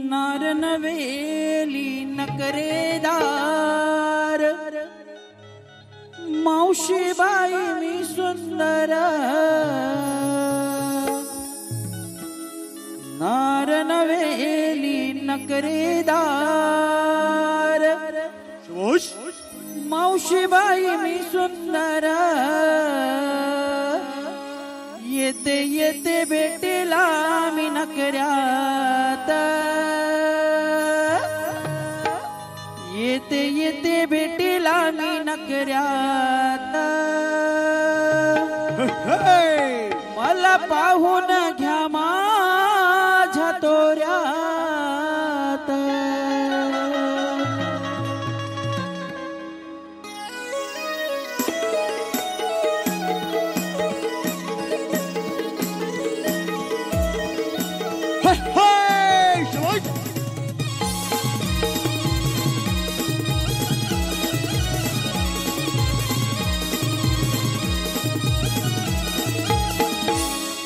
नार नवेली नकरेदार मावशी बाई मी सुंदर नार नवेली नकरेदार मावशी बाई मी सुंदर येते येते भेटेला मी नकऱ्यात येते येते भेटेला मी नकऱ्यात मला पाहून घ्या माझ्या तोऱ्यात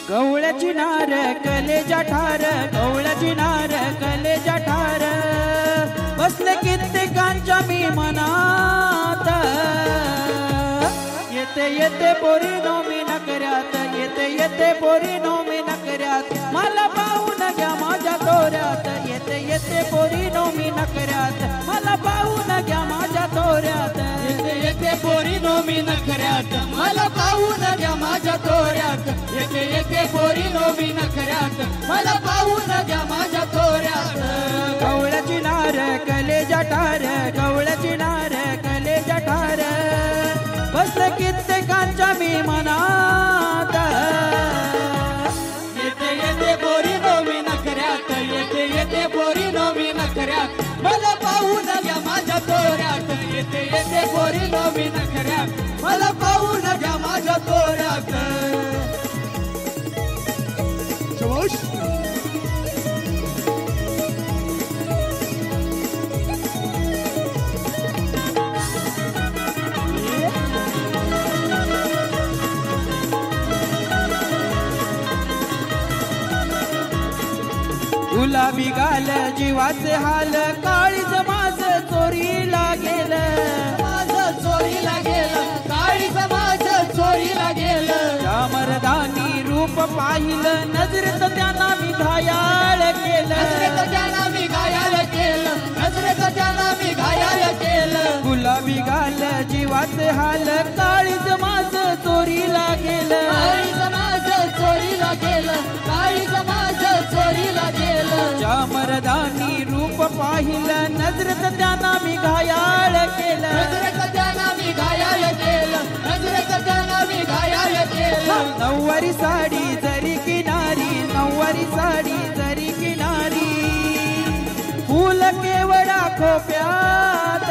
गवळ्याची नार कलेजा ठार गवळ्याची नार कलेजा ठार बसले कित्येकांच्या मी मनात येते येते पोरी नो मी नकऱ्यात येते येते पोरी नो मी नकऱ्यात मला पाहून घ्या माझ्या तोऱ्यात येते येते पोरी नो मी नकऱ्यात मला पाहून घ्या माझ्या तोऱ्यात येते येते पोरी नो मी नखऱ्यात मला पाहून घ्या माझ्या तोऱ्यात येते येते पोरी नो मी नखऱ्यात मला पाहून घ्या माझ्या तोऱ्यात गवळ्याची नार कलेजा ठार गवळ्याची नार कलेजा ठार बसले कित्येकांच्या मी मनात येते येते पोरी नो मी नखऱ्यात येते येते पोरी नो मी नखऱ्यात मला पाहून घ्या माझ्या तोऱ्यात येते येते पोरी नो मी नखऱ्यात मला पाहून घ्या माझ्या तोऱ्यात गुलाबी गाल जीवाचे हाल काळीज माझ चोरीला गेलं माझं चोरीला गेलं काळीच माझं चोरीला गेलं त्या मर्दानी रूप पाहिलं नजरेत त्यांना मी घायाळ केलं नजरेत त्यांना मी घायाळ केलं नजरेत त्यांना मी घायाळ केलं गुलाबी गाल जीवाचे हाल काळीज माझ चोरीला गेलं काळीच माझं चोरीला गेलं काळीच माझं चोरीला गेलं त्या मर्दानी रूप पाहिलं नजरेत त्यांना मी घायाळ केलं नजरेत त्यांना मी घायाळ केलं नजरेत त्यांना मी घायाळ केलं नऊवारी साडी जरी किनारी नऊवारी साडी जरी किनारी फूल केवडा खोप्यात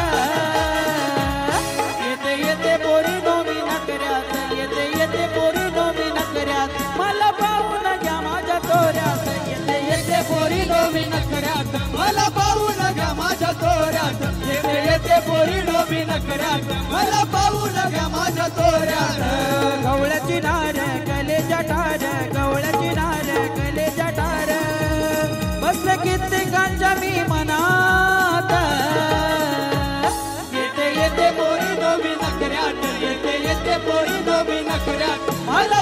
येते येते पोरी नो मी नकऱ्यात येते येते पोरी नो मी नकऱ्यात मला पाहून घ्या माझ्या तोऱ्यात येते येते पोरी नो मी नखऱ्यात मला पाहून घ्या माझ्या तोऱ्यात येते येते पोरी नो मी नखऱ्यात मला पाहून घ्या माझ्या तोऱ्यात गवळ्याची नार कलेजा ठार गवळ्याची नार कलेजा ठार बसले कित्येकांच्या मी मनात येते येते पोरी नो मी नखऱ्यात येते येते पोरी नो मी नखऱ्यात मला